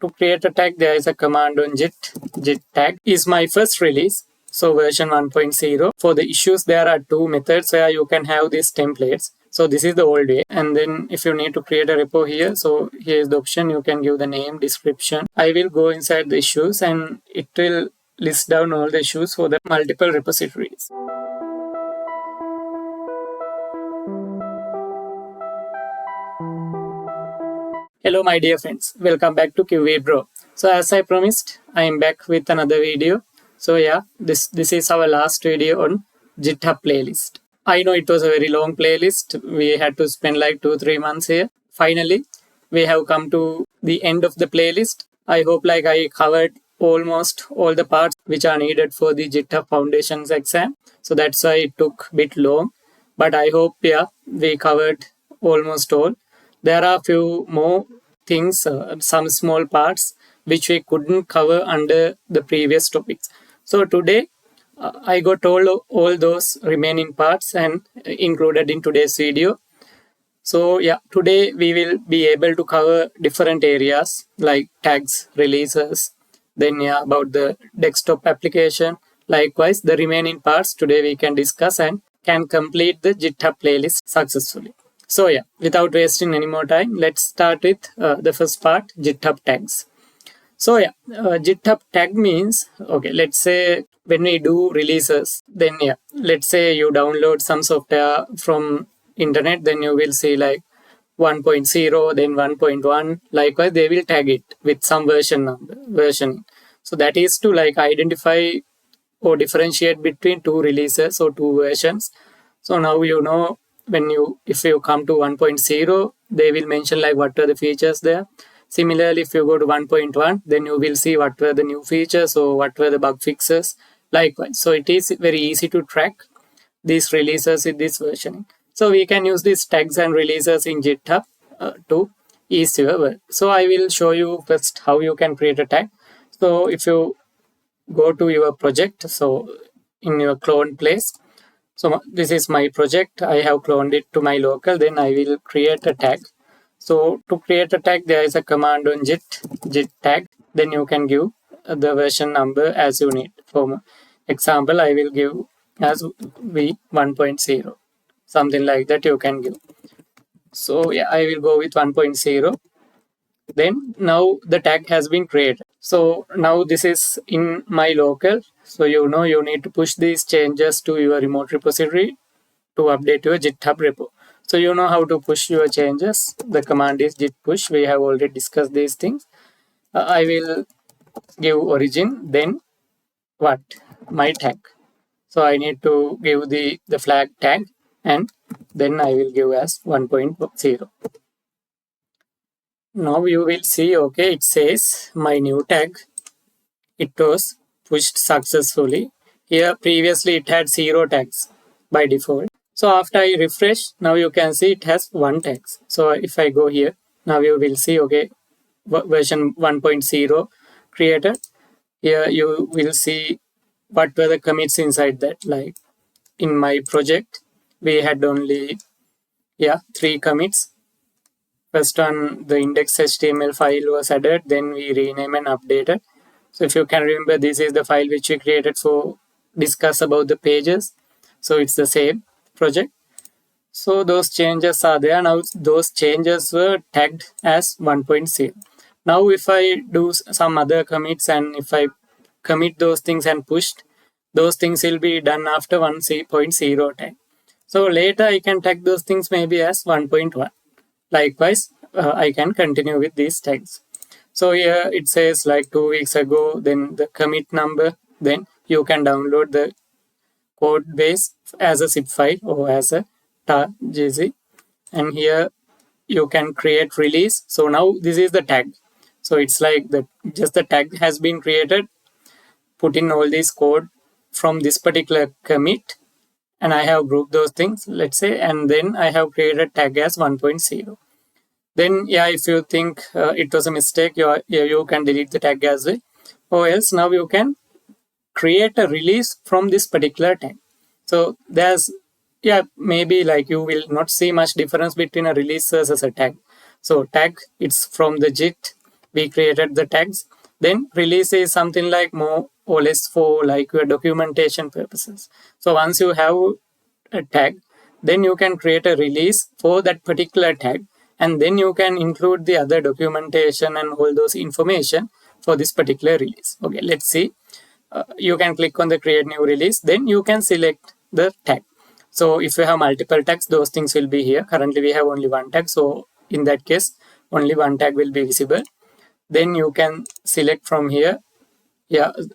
to create a tag, there is a command on git tag is my first release. So version 1.0. For the issues, there are two methods where you can have these templates. So this is the old way. And then if you need to create a repo here, so here is the option. You can give the name, description. I will go inside the issues and it will list down all the issues for the multiple repositories. Hello my dear friends, welcome back to QV Bro. So as I promised, I am back with another video. So yeah, this is our last video on GitHub playlist. I know it was a very long playlist. We had to spend like 2-3 months here. Finally, we have come to the end of the playlist. I hope like I covered almost all the parts which are needed for the GitHub Foundations exam. So that's why it took a bit long. But I hope yeah, we covered almost all. There are a few more things, some small parts which we couldn't cover under the previous topics. So today I got all those remaining parts and included in today's video. So yeah, today we will be able to cover different areas like tags, releases, then yeah, about the desktop application. Likewise, the remaining parts today we can discuss and can complete the GitHub playlist successfully. So yeah, without wasting any more time, let's start with the first part, GitHub tags. So yeah, GitHub tag means, okay, let's say when we do releases, then yeah, let's say you download some software from internet, then you will see like 1.0, then 1.1. Likewise, they will tag it with some version. So that is to like identify or differentiate between two releases or two versions. So now you know if you come to 1.0, they will mention like what are the features there. Similarly, if you go to 1.1, then you will see what were the new features or what were the bug fixes. Likewise, so it is very easy to track these releases in this version. So we can use these tags and releases in GitHub to ease your work. So I will show you first how you can create a tag. So if you go to your project, so in your clone place, so this is my project. I have cloned it to my local. Then I will create a tag. So to create a tag, there is a command on git tag. Then you can give the version number as you need. For example, I will give as v 1.0, something like that you can give. So yeah, I will go with 1.0. Then now the tag has been created. So now this is in my local. So you know you need to push these changes to your remote repository to update your GitHub repo. So you know how to push your changes. The command is git push. We have already discussed these things. I will give origin, then what? My tag. So I need to give the flag tag and then I will give as 1.0. Now you will see, okay, it says my new tag. It was pushed successfully. Here previously it had 0 tags by default. So after I refresh, now you can see it has 1 tag. So if I go here, now you will see, okay, version 1.0 created. Here you will see what were the commits inside that. Like in my project, we had only 3 commits. First one, the index.html file was added, then we rename and updated. So if you can remember, this is the file which we created for discuss about the pages. So it's the same project. So those changes are there. Now those changes were tagged as 1.0. Now if I do some other commits and if I commit those things and pushed, those things will be done after 1.0 tag. So later I can tag those things maybe as 1.1. Likewise, I can continue with these tags. So here it says like 2 weeks ago, then the commit number, then you can download the code base as a zip file or as a tar.gz. And here you can create release. So now this is the tag. So it's like just the tag has been created, put in all this code from this particular commit. And I have grouped those things, let's say, and then I have created tag as 1.0. Then, yeah, if you think it was a mistake, you can delete the tag as well. Or else now you can create a release from this particular tag. So there's, maybe like you will not see much difference between a release versus a tag. So tag, it's from the git. we created the tags. Then release is something like more or less for like your documentation purposes. So once you have a tag, then you can create a release for that particular tag, and then you can include the other documentation and all those information for this particular release. Okay, let's see. You can click on the create new release, then you can select the tag. So if you have multiple tags, those things will be here. Currently we have only one tag, so in that case only one tag will be visible. Then you can select from here,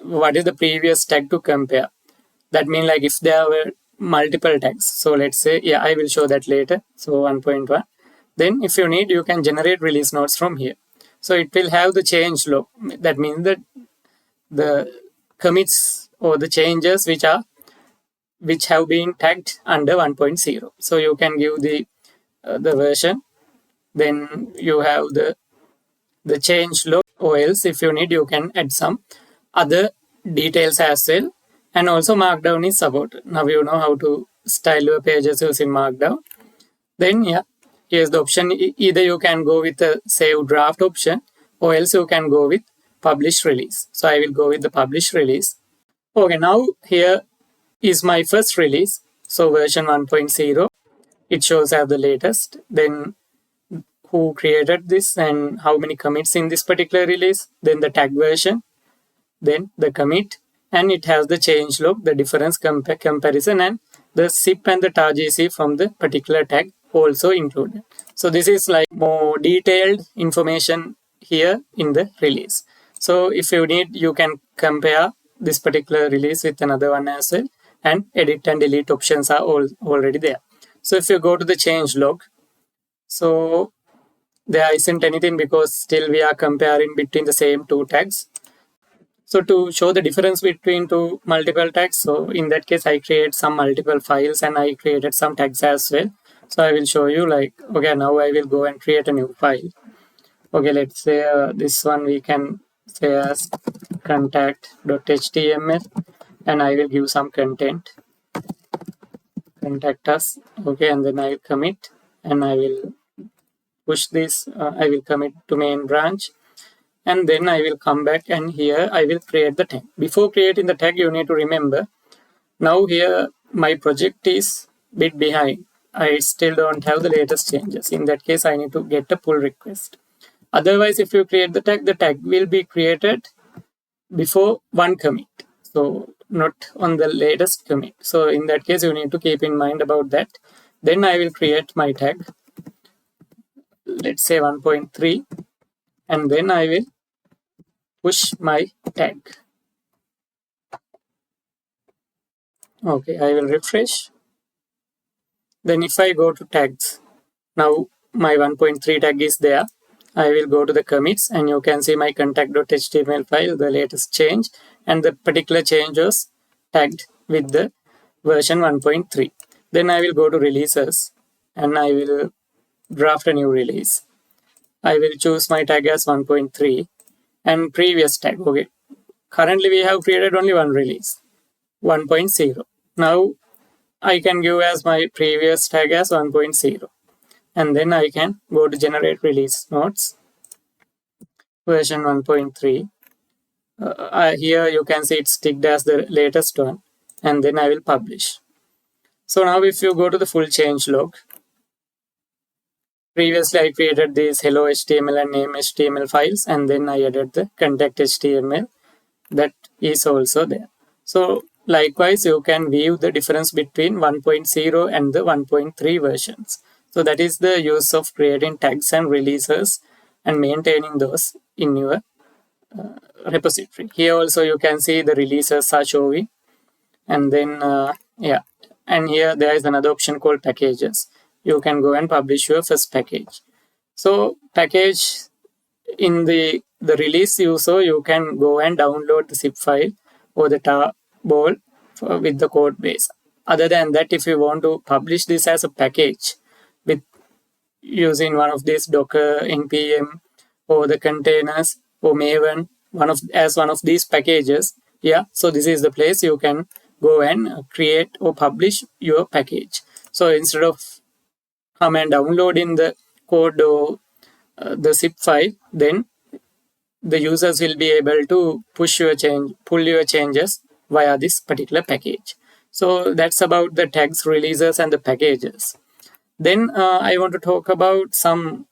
what is the previous tag to compare. That means like if there were multiple tags, so let's say, I will show that later. So 1.1, then if you need, you can generate release notes from here. So it will have the change log. That means that the commits or the changes which have been tagged under 1.0. So you can give the version, then you have the change log, or else if you need, you can add some other details as well. And also Markdown is supported. Now you know how to style your pages using Markdown. Then here's the option. Either you can go with the save draft option, or else you can go with publish release. So I will go with the publish release. Okay, now here is my first release. So version 1.0, it shows as the latest. Then who created this and how many commits in this particular release. Then the tag version, then the commit, and it has the change log, the difference comparison, and the zip and the tar.gc from the particular tag also included. So this is like more detailed information here in the release. So if you need, you can compare this particular release with another one as well, and edit and delete options are already there. So if you go to the change log, so there isn't anything because still we are comparing between the same two tags. So to show the difference between two multiple tags, so in that case I create some multiple files and I created some tags as well. So I will show you like, okay, now I will go and create a new file. Okay, let's say this one we can say as contact.html, and I will give some content, contact us. Okay, and then I will commit, and I will push this, I will commit to main branch, and then I will come back, and here I will create the tag. Before creating the tag, you need to remember, now here my project is a bit behind. I still don't have the latest changes. In that case, I need to get a pull request. Otherwise, if you create the tag will be created before one commit. So not on the latest commit. So in that case, you need to keep in mind about that. Then I will create my tag. Let's say 1.3, and then I will push my tag. Okay, I will refresh. Then if I go to tags, now my 1.3 tag is there. I will go to the commits, and you can see my contact.html file, the latest change, and the particular change was tagged with the version 1.3. Then I will go to releases, and I will draft a new release. I will choose my tag as 1.3 and previous tag. Okay, currently we have created only one release, 1.0. Now I can give as my previous tag as 1.0, and then I can go to generate release notes, version 1.3. Here you can see it's ticked as the latest one, and then I will publish. So now if you go to the full change log, previously I created these hello HTML and name HTML files, and then I added the contact HTML. That is also there. So likewise, you can view the difference between 1.0 and the 1.3 versions. So that is the use of creating tags and releases and maintaining those in your repository. Here also you can see the releases are showing, and then and here there is another option called packages. You can go and publish your first package. So package in the release user, you can go and download the zip file or the tarball with the code base. Other than that, if you want to publish this as a package with using one of these Docker, npm, or the containers or Maven, one of these packages, so this is the place you can go and create or publish your package. So instead of come and downloading the code or the zip file, then the users will be able to pull your changes via this particular package. So that's about the tags, releases, and the packages. Then I want to talk about some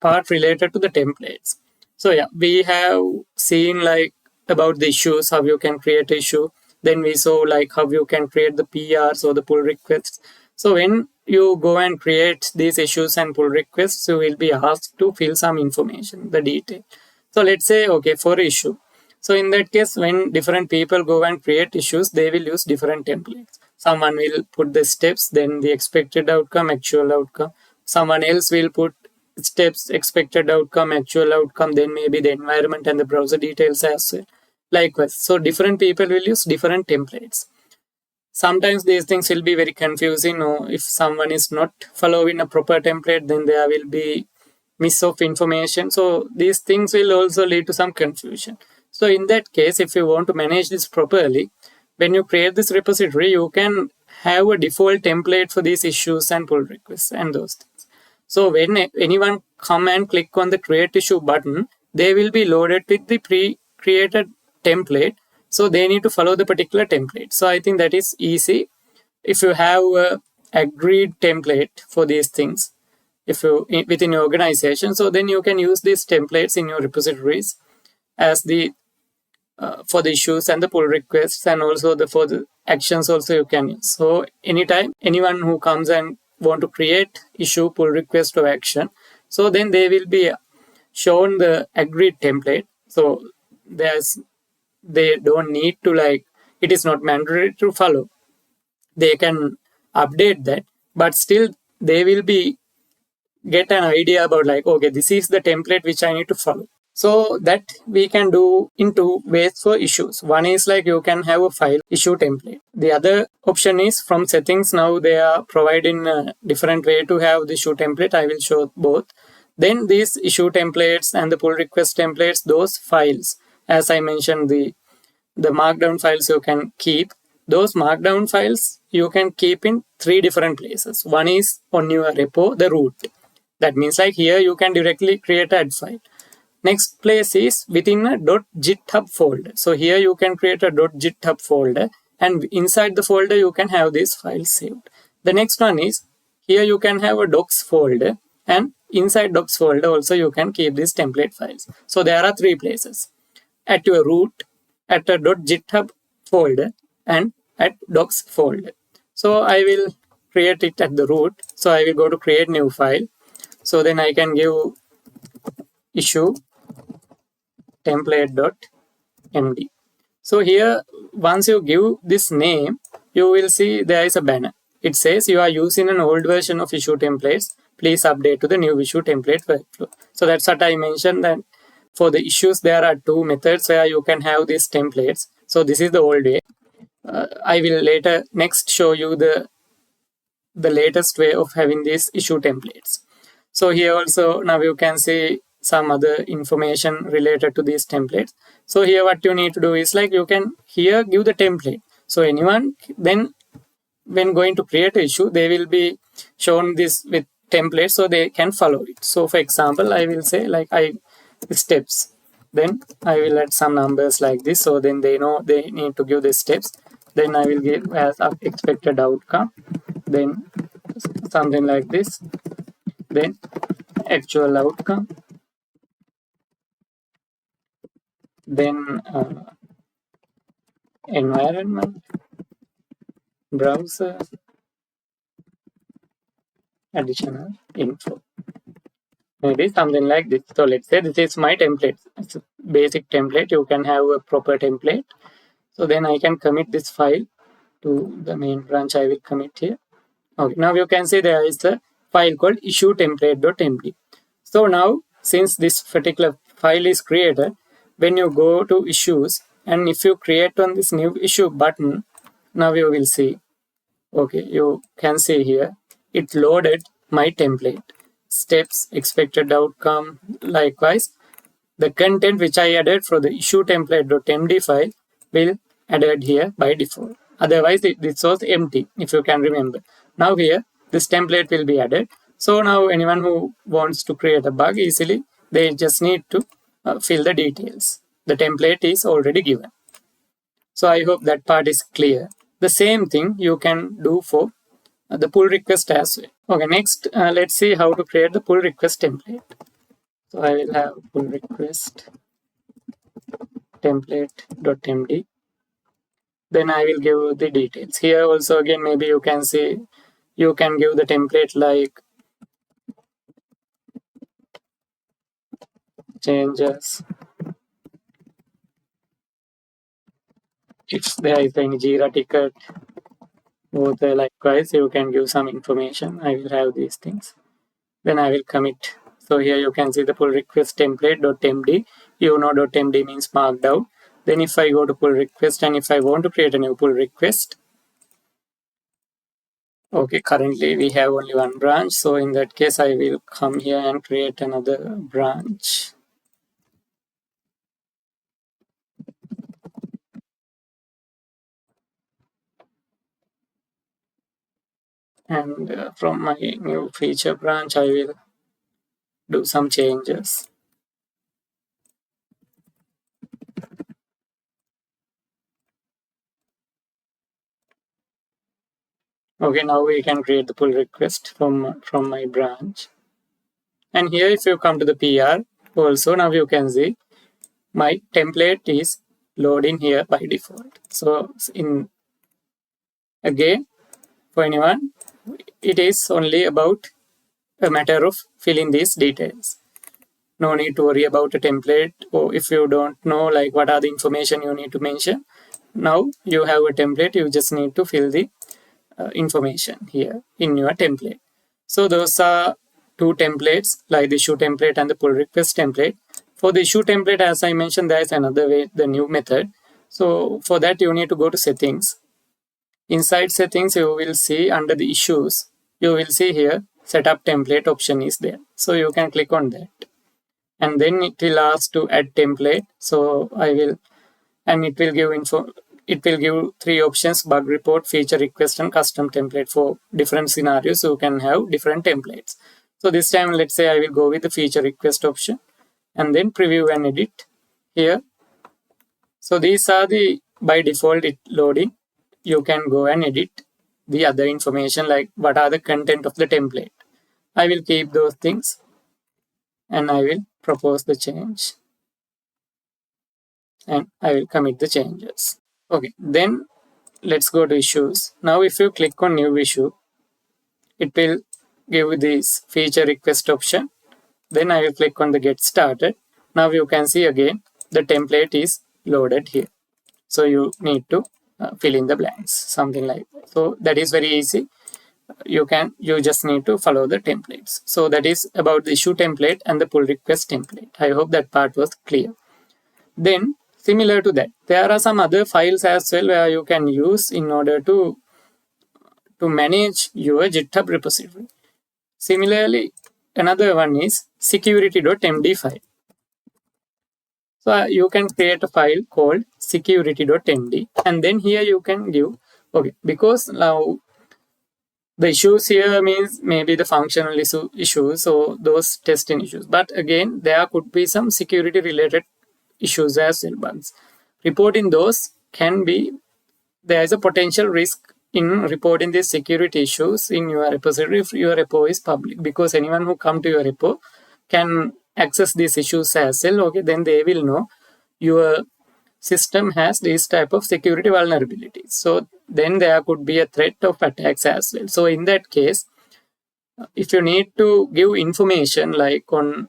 part related to the templates. So yeah, we have seen like about the issues, how you can create an issue. Then we saw like how you can create the PRs or the pull requests. So when you go and create these issues and pull requests, you will be asked to fill some information, the detail. So let's say, okay, for issue. So in that case, when different people go and create issues, they will use different templates. Someone will put the steps, then the expected outcome, actual outcome. Someone else will put steps, expected outcome, actual outcome, then maybe the environment and the browser details as well. Likewise, so different people will use different templates. Sometimes these things will be very confusing, or if someone is not following a proper template, then there will be miss of information. So these things will also lead to some confusion. So in that case, if you want to manage this properly, when you create this repository, you can have a default template for these issues and pull requests and those things. So when anyone come and click on the create issue button, they will be loaded with the pre-created template. So they need to follow the particular template. So I think that is easy. If you have a agreed template for these things, if you within your organization, so then you can use these templates in your repositories as the for the issues and the pull requests, and also for the actions also you can use. So anytime anyone who comes and want to create issue, pull request, or action, so then they will be shown the agreed template. So they don't need to it is not mandatory to follow. They can update that, but still they will be get an idea about okay, this is the template which I need to follow. So that we can do in two ways for issues. One is you can have a file issue template. The other option is from settings. Now they are providing a different way to have the issue template. I will show both. Then these issue templates and the pull request templates, those files, as I mentioned, the markdown files you can keep. Those markdown files you can keep in three different places. One is on your repo, the root. That means here you can directly create an add file. Next place is within a .github folder. So here you can create a .github folder, and inside the folder you can have these files saved. The next one is here you can have a docs folder, and inside docs folder also you can keep these template files. So there are three places: at your root, at a .github folder, and at docs folder. So I will create it at the root. So I will go to create new file. So then I can give issue template.md. So here, once you give this name, you will see there is a banner. It says you are using an old version of issue templates. Please update to the new issue template workflow. So that's what I mentioned, that for the issues there are two methods where you can have these templates. So this is the old way. I will next show you the latest way of having these issue templates. So here also now you can see some other information related to these templates. So here what you need to do is you can here give the template. So anyone then when going to create an issue, they will be shown this with templates so they can follow it. So for example, I will say steps. Then I will add some numbers like this. So then they know they need to give the steps. Then I will give as expected outcome. Then something like this. Then actual outcome. Then environment, browser, additional info. Maybe something like this. So let's say this is my template. It's a basic template. You can have a proper template. So then I can commit this file to the main branch. I will commit here. Okay. Now you can see there is a file called issue template.md. So now since this particular file is created, when you go to issues and if you create on this new issue button, now you will see, okay, you can see here it loaded my template, steps, expected outcome. Likewise, the content which I added for the issue template.md file will added here by default. Otherwise this was empty, if you can remember. Now here this template will be added. So now anyone who wants to create a bug easily, they just need to fill the details. The template is already given. So I hope that part is clear. The same thing you can do for the pull request as well. Okay, next let's see how to create the pull request template. So I will have pull request template.md. Then I will give the details. Here also again maybe you can see, you can give the template like changes. If there is any Jira ticket, both likewise you can give some information. I will have these things. Then I will commit. So here you can see the pull request template.md. You know .md means markdown. Then if I go to pull request and if I want to create a new pull request, okay, currently we have only one branch. So in that case, I will come here and create another branch. And from my new feature branch, I will do some changes. Okay, now we can create the pull request from my branch. And here if you come to the PR, also now you can see my template is loading here by default. So again, for anyone, it is only about a matter of filling these details. No need to worry about a template, or if you don't know like what are the information you need to mention. Now you have a template, you just need to fill the information here in your template. So those are two templates, like the issue template and the pull request template. For the issue template, as I mentioned, there is another way, the new method. So for that you need to go to settings. Inside settings, you will see under the issues, you will see here setup template option is there. So you can click on that. And then it will ask to add template. So I will, and it will give info. It will give three options: bug report, feature request, and custom template. For different scenarios, you can have different templates. So this time, let's say I will go with the feature request option and then preview and edit here. So these are the by default it loading. You can go and edit the other information like what are the content of the template. I will keep those things and I will propose the change and I will commit the changes. Okay, then let's go to issues. Now if you click on new issue, it will give this feature request option. Then I will click on the get started. Now you can see again the template is loaded here. So you need to fill in the blanks, something like that. So that is very easy. You just need to follow the templates. So that is about the issue template and the pull request template. I hope that part was clear. Then similar to that, there are some other files as well where you can use in order to manage your GitHub repository. Similarly, another one is security.md file. So you can create a file called security.md and then here you can give, okay, because now the issues here means maybe the functional issues or those testing issues. But again, there could be some security related issues as well. Bugs. Reporting those can be, there is a potential risk in reporting these security issues in your repository if your repo is public, because anyone who come to your repo can access these issues as well. Okay, then they will know your system has this type of security vulnerabilities. So then there could be a threat of attacks as well. So in that case, if you need to give information like on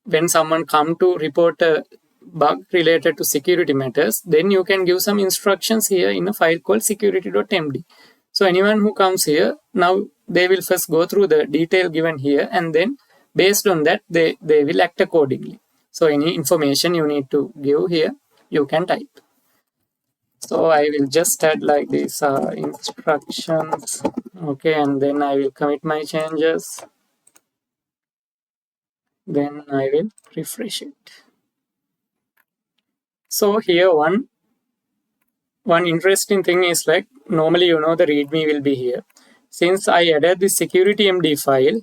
when someone come to report a bug related to security matters, then you can give some instructions here in a file called security.md. So anyone who comes here, now they will first go through the detail given here and then based on that, they will act accordingly. So any information you need to give here, you can type. So I will just add like these instructions. Okay, and then I will commit my changes. Then I will refresh it. So here one interesting thing is like normally the readme will be here. Since I added the security MD file,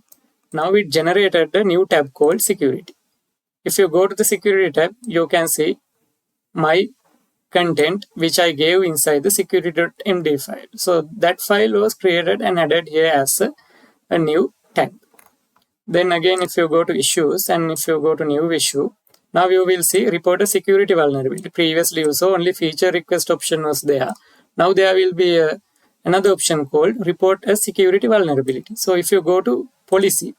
now it generated a new tab called security. if you go to the security tab, you can see my content which I gave inside the security.md file. So that file was created and added here as a new tab. Then again, if you go to issues and if you go to new issue, now you will see report a security vulnerability. Previously you saw only feature request option was there. Now there will be another option called report a security vulnerability. So if you go to policy,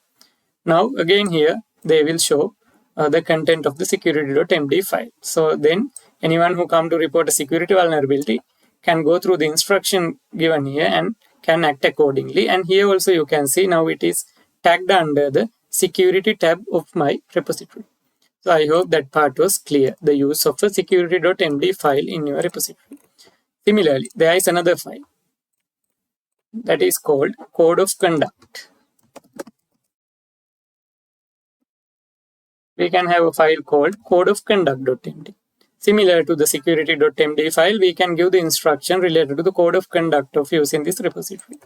now again here they will show the content of the security.md file. So then anyone who come to report a security vulnerability can go through the instruction given here and can act accordingly. And here also you can see now it is tagged under the security tab of my repository. So I hope that part was clear, the use of a security.md file in your repository. Similarly, there is another file that is called code of conduct. We can have a file called code of conduct.md. Similar to the security.md file, we can give the instruction related to the code of conduct of using this repository.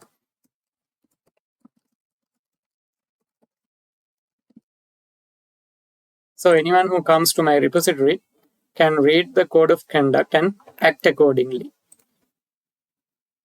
So anyone who comes to my repository can read the code of conduct and act accordingly.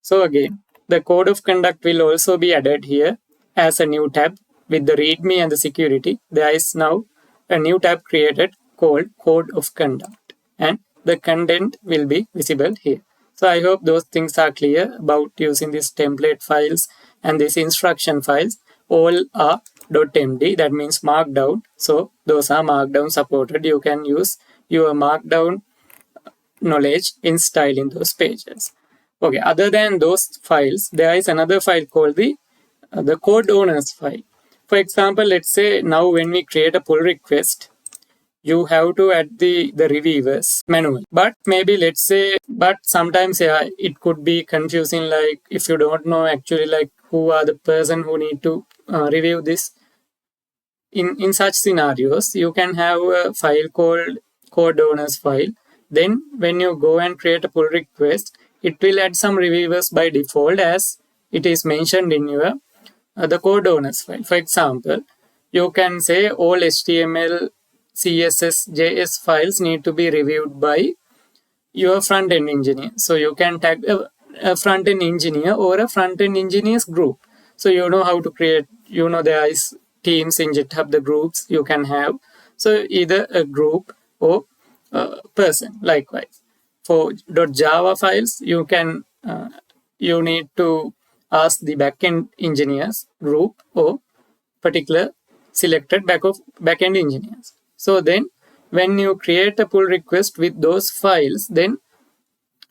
So again, the code of conduct will also be added here as a new tab with the README and the security. There is now a new tab created called code of conduct and the content will be visible here. So I hope those things are clear about using these template files and these instruction files. All are .md, that means markdown. So those are markdown supported. You can use your markdown knowledge in styling those pages. Okay, other than those files, there is another file called the code owners file. For example, let's say now when we create a pull request, you have to add the reviewers manually. But maybe let's say, but sometimes it could be confusing, like if you don't know actually like who are the person who need to review this. In such scenarios, you can have a file called code owners file. Then when you go and create a pull request, it will add some reviewers by default as it is mentioned in your the code owners file. For example, you can say all HTML, CSS, JS files need to be reviewed by your front-end engineer. So you can tag a front-end engineer or a front-end engineers group. So you know how to create, there is teams in GitHub, the groups you can have. So either a group or a person. Likewise, for .java files, you need to ask the backend engineers group or particular selected backend engineers. So then when you create a pull request with those files, then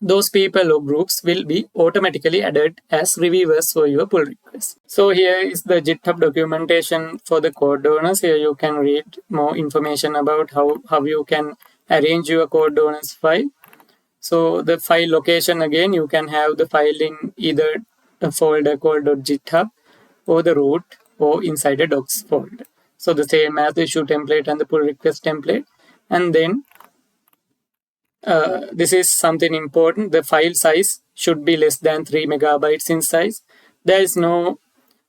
those people or groups will be automatically added as reviewers for your pull request. So here is the GitHub documentation for the code owners. Here you can read more information about how you can arrange your code owners file. So the file location, again, you can have the file in either a folder called .github or the root or inside a docs folder. So the same as the issue template and the pull request template. And then this is something important. The file size should be less than 3 megabytes in size. There is no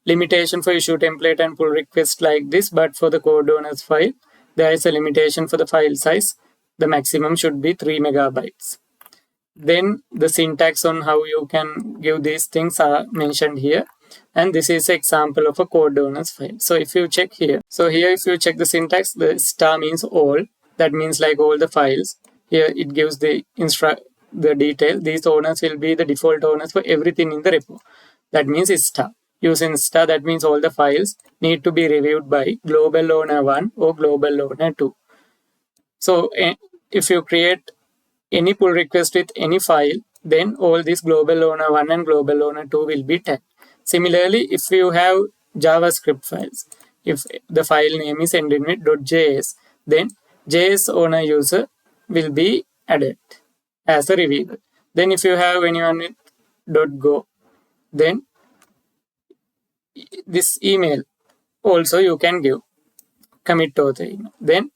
limitation for issue template and pull request like this, but for the code owners file, there is a limitation for the file size. The maximum should be 3 megabytes. Then the syntax on how you can give these things are mentioned here. And this is an example of a code owners file. So if you check here, if you check the syntax, the star means all. That means like all the files. Here it gives the detail. These owners will be the default owners for everything in the repo. That means it's star. Using star, that means all the files need to be reviewed by global owner 1 or global owner 2. So if you create any pull request with any file, then all these global owner 1 and global owner 2 will be tagged. Similarly, if you have JavaScript files, if the file name is ending with .js, then JS owner user will be added as a reviewer. Then if you have anyone with .go, then this email also you can give commit author email. Then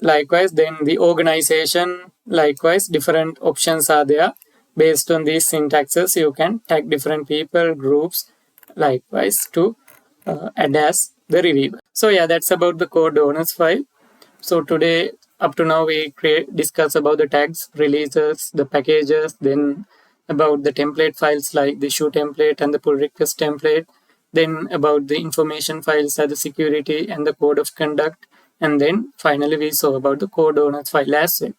likewise, then the organization, likewise, different options are there. Based on these syntaxes, you can tag different people, groups, likewise to add as the reviewer. So yeah, that's about the code owners file. So today, up to now, we discuss about the tags, releases, the packages, then about the template files like the issue template and the pull request template, then about the information files like the security and the code of conduct, and then finally we saw about the code owners file as well.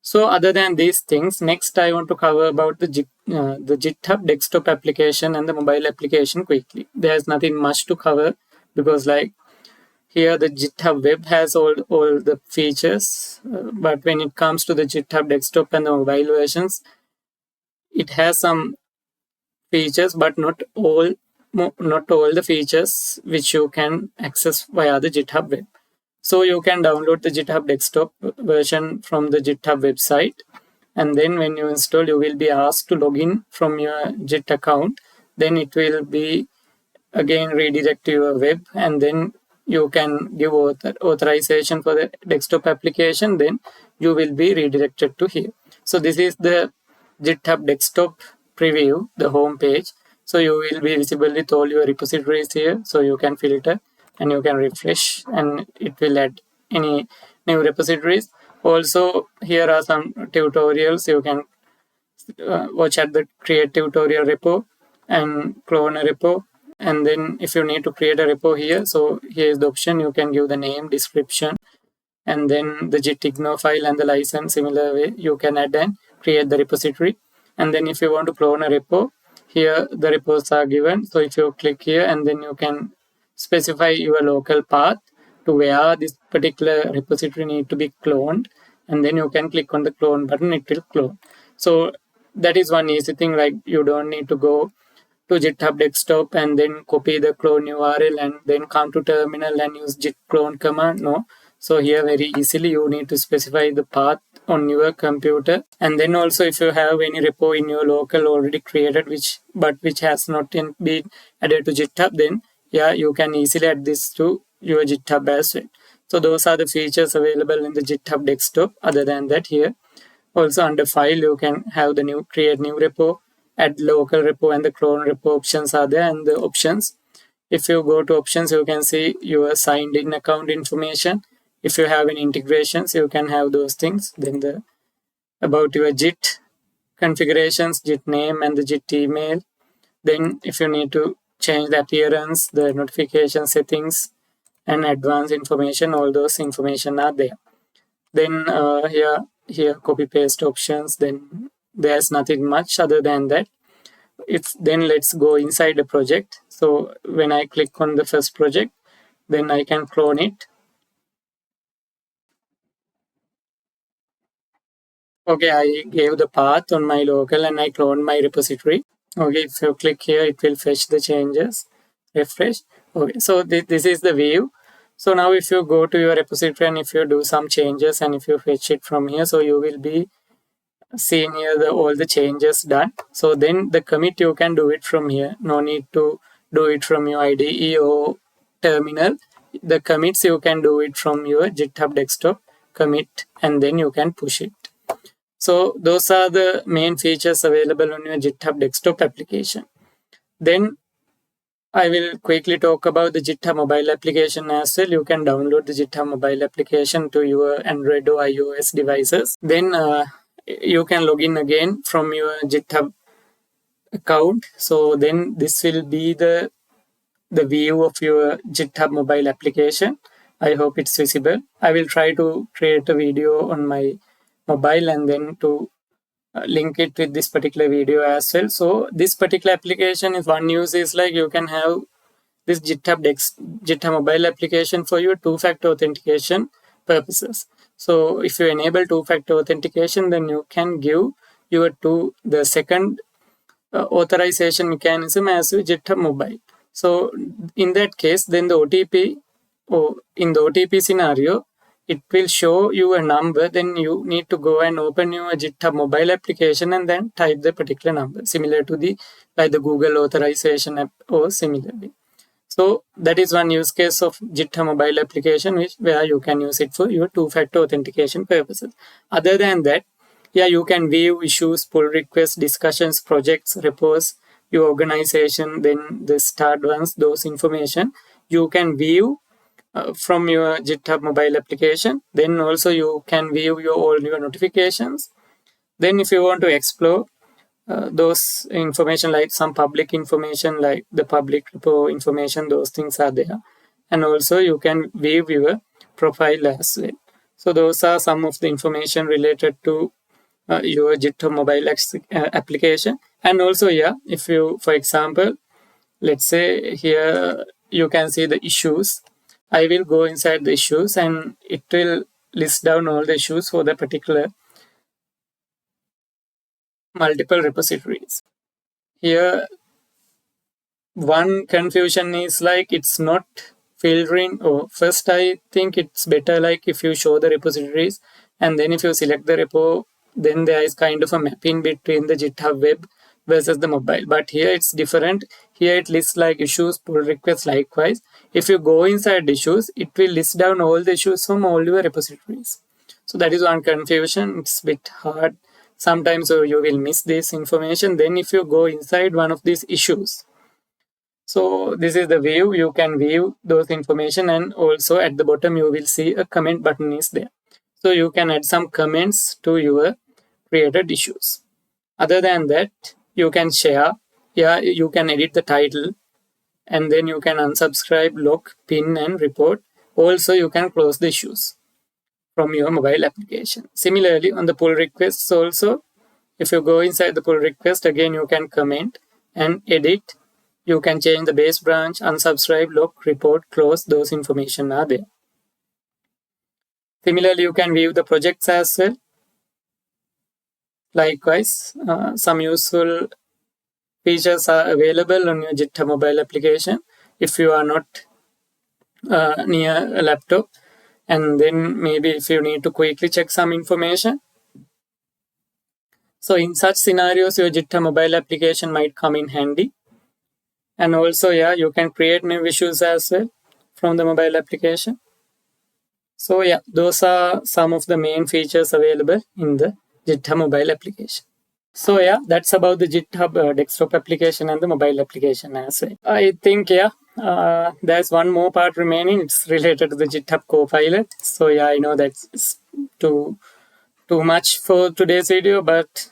So other than these things, next I want to cover about the GitHub desktop application and the mobile application quickly. There's nothing much to cover because like here the GitHub web has all the features, but when it comes to the GitHub desktop and the mobile versions, it has some features, but not all the features which you can access via the GitHub web. So you can download the GitHub desktop version from the GitHub website, and then when you install, you will be asked to log in from your Git account. Then it will be again redirect to your web, and then you can give authorization for the desktop application. Then you will be redirected to here. So this is the GitHub desktop preview, the home page. So you will be visible with all your repositories here. So you can filter and you can refresh and it will add any new repositories. Also, here are some tutorials. You can watch at the create tutorial repo and clone a repo. And then if you need to create a repo here, so here is the option. You can give the name, description, and then the git ignore file and the license. Similar way, you can add and create the repository. And then if you want to clone a repo, here the repos are given. So if you click here, and then you can specify your local path to where this particular repository need to be cloned, and then you can click on the clone button, it will clone. So that is one easy thing, like you don't need to go to GitHub desktop and then copy the clone URL and then come to terminal and use git clone command. No. So here very easily you need to specify the path on your computer. And then also if you have any repo in your local already created which has not been added to GitHub, then yeah, you can easily add this to your GitHub as well. So those are the features available in the GitHub desktop. Other than that, here also under file you can have the create new repo, add local repo, and the clone repo options are there. And the options, if you go to options, you can see your signed in account information. If you have any integrations, you can have those things. Then the about your Git configurations, Git name, and the Git email. Then if you need to change the appearance, the notification settings, and advanced information, all those information are there. Then here copy paste options. Then there's nothing much other than that. Then let's go inside the project. So when I click on the first project, then I can clone it. Okay, I gave the path on my local and I cloned my repository. Okay, if you click here, it will fetch the changes, refresh. Okay, so this is the view. So now if you go to your repository and if you do some changes and if you fetch it from here, so you will be seeing here all the changes done. So then the commit you can do it from here. No need to do it from your IDE or terminal. The commits you can do it from your GitHub desktop commit and then you can push it. So those are the main features available on your GitHub desktop application. Then I will quickly talk about the GitHub mobile application as well. You can download the GitHub mobile application to your Android or iOS devices. Then you can log in again from your GitHub account. So then this will be the view of your GitHub mobile application. I hope it's visible. I will try to create a video on my mobile and then to link it with this particular video as well. So this particular application is one use is like you can have this GitHub mobile application for your two-factor authentication purposes. So if you enable two-factor authentication, then you can give the second authorization mechanism as your GitHub mobile. So in that case, then the OTP or in the OTP scenario, it will show you a number. Then you need to go and open your GitHub mobile application and then type the particular number, similar to the Google authorization app or similarly. So that is one use case of GitHub mobile application where you can use it for your two-factor authentication purposes. Other than that, yeah, you can view issues, pull requests, discussions, projects, repos, your organization, then the start ones, those information you can view from your GitHub mobile application. Then also you can view all your notifications. Then if you want to explore those information, like some public information, like the public repo information, those things are there. And also you can view your profile as well. So those are some of the information related to your GitHub mobile application. And also, yeah, if you, for example, let's say here you can see the issues. I will go inside the issues and it will list down all the issues for the particular multiple repositories. Here, one confusion is like it's not filtering. First, I think it's better like if you show the repositories and then if you select the repo, then there is kind of a mapping between the GitHub web versus the mobile. But here it's different. Here it lists like issues, pull requests. Likewise, if you go inside issues, it will list down all the issues from all your repositories. So that is one confusion. It's a bit hard. Sometimes you will miss this information. Then if you go inside one of these issues, so this is the view. You can view those information, and also at the bottom you will see a comment button is there. So you can add some comments to your created issues. Other than that, you can share. Yeah, you can edit the title, and then you can unsubscribe, lock, pin, and report. Also, you can close the issues from your mobile application. Similarly, on the pull requests also, if you go inside the pull request, again you can comment and edit. You can change the base branch, unsubscribe, lock, report, close. Those information are there. Similarly, you can view the projects as well. Likewise, some useful features are available on your GitHub mobile application if you are not near a laptop, and then maybe if you need to quickly check some information. So in such scenarios, your GitHub mobile application might come in handy. And also, yeah, you can create new issues as well from the mobile application. So yeah, those are some of the main features available in the GitHub mobile application. So yeah, that's about the GitHub desktop application and the mobile application as well. I think, yeah, there's one more part remaining. It's related to the GitHub Copilot. So yeah, I know that's too much for today's video, but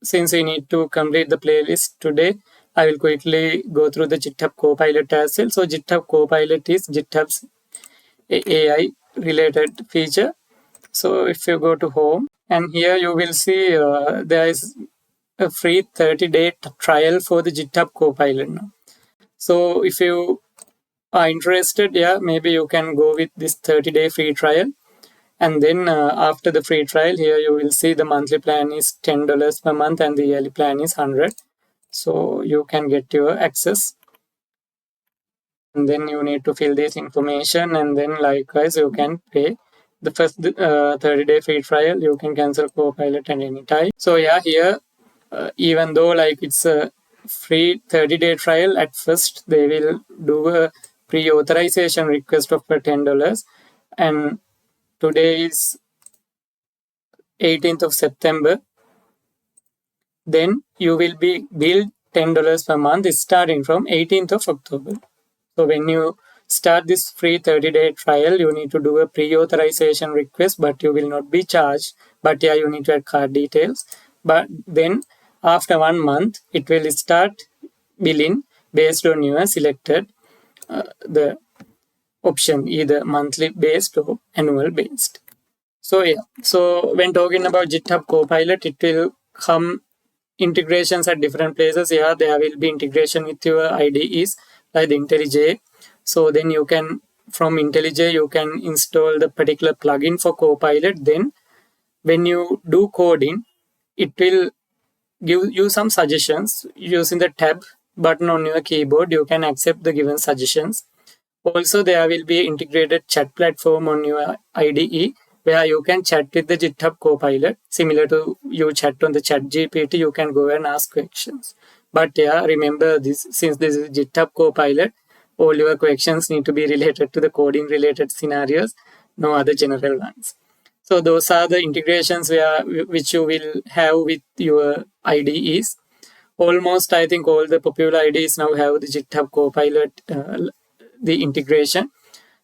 since we need to complete the playlist today, I will quickly go through the GitHub Copilot as well. So GitHub Copilot is GitHub's AI related feature. So if you go to home, and here you will see there is a free 30-day trial for the GitHub Copilot now. So if you are interested, yeah, maybe you can go with this 30-day free trial. And then after the free trial, here you will see the monthly plan is $10 per month and the yearly plan is $100. So you can get your access. And then you need to fill this information, and then likewise you can pay the first 30-day free trial. You can cancel Copilot at any time. So yeah, here even though like it's a free 30-day trial, at first they will do a pre-authorization request of $10. And today is 18th of September. Then you will be billed $10 per month starting from 18th of October. So when you start this free 30-day trial, you need to do a pre-authorization request, but you will not be charged. But yeah, you need to add card details. But then after 1 month, it will start billing based on your selected the option, either monthly based or annual based. So yeah, so when talking about GitHub Copilot, it will come integrations at different places. Yeah, there will be integration with your IDEs like the IntelliJ. So then you can, from IntelliJ, you can install the particular plugin for Copilot. Then when you do coding, it will give you some suggestions using the tab button on your keyboard. You can accept the given suggestions. Also, there will be integrated chat platform on your IDE where you can chat with the GitHub Copilot. Similar to you chat on the chat GPT, you can go and ask questions. But yeah, remember this, since this is GitHub Copilot, all your questions need to be related to the coding related scenarios, no other general ones. So those are the integrations which you will have with your IDEs. Almost, I think all the popular IDEs now have the GitHub Copilot, the integration.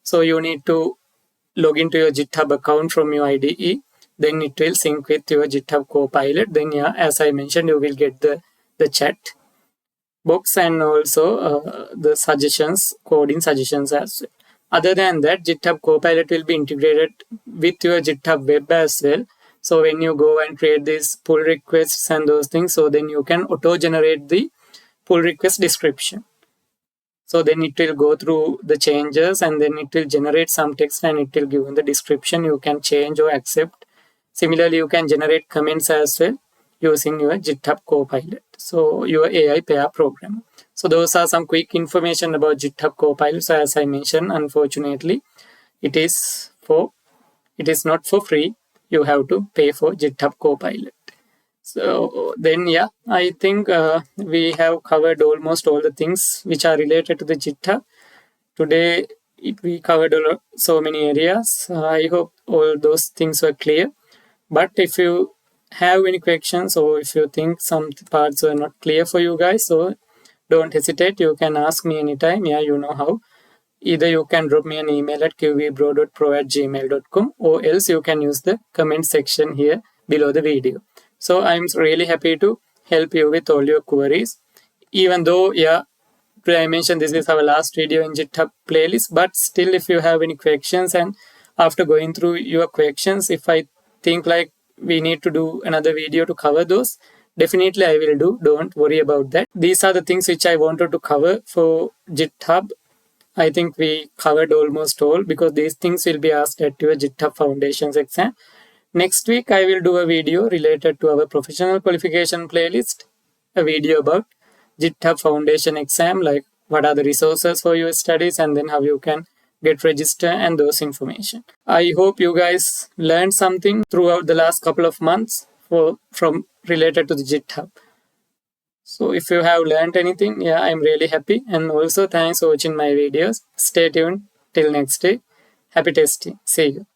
So you need to log into your GitHub account from your IDE. Then it will sync with your GitHub Copilot. Then yeah, as I mentioned, you will get the chat box and also the suggestions, coding suggestions as well. Other than that, GitHub Copilot will be integrated with your GitHub web as well. So when you go and create these pull requests and those things, so then you can auto-generate the pull request description. So then it will go through the changes and then it will generate some text and it will give you the description. You can change or accept. Similarly, you can generate comments as well using your GitHub Copilot. So your AI pair program. So those are some quick information about GitHub Copilot. So as I mentioned, unfortunately, it is not for free. You have to pay for GitHub Copilot. So then, yeah, I think we have covered almost all the things which are related to the GitHub. Today, we covered so many areas. I hope all those things were clear. But if you have any questions or if you think some parts are not clear for you guys, so don't hesitate. You can ask me anytime. Yeah, you know how. Either you can drop me an email at qvbro.pro@gmail.com or else you can use the comment section here below the video. So I'm really happy to help you with all your queries. Even though, yeah, I mentioned this is our last video in GitHub playlist, but still if you have any questions and after going through your questions, if I think like we need to do another video to cover those, definitely I will do. Don't worry about that. These are the things which I wanted to cover for GitHub. I think we covered almost all because these things will be asked at your GitHub Foundations exam. Next week, I will do a video related to our professional qualification playlist, a video about GitHub Foundation exam, like what are the resources for your studies and then how you can get registered and those information. I hope you guys learned something throughout the last couple of months from related to the GitHub. So if you have learned anything, yeah, I'm really happy. And also thanks for watching my videos. Stay tuned till next day. Happy testing. See you.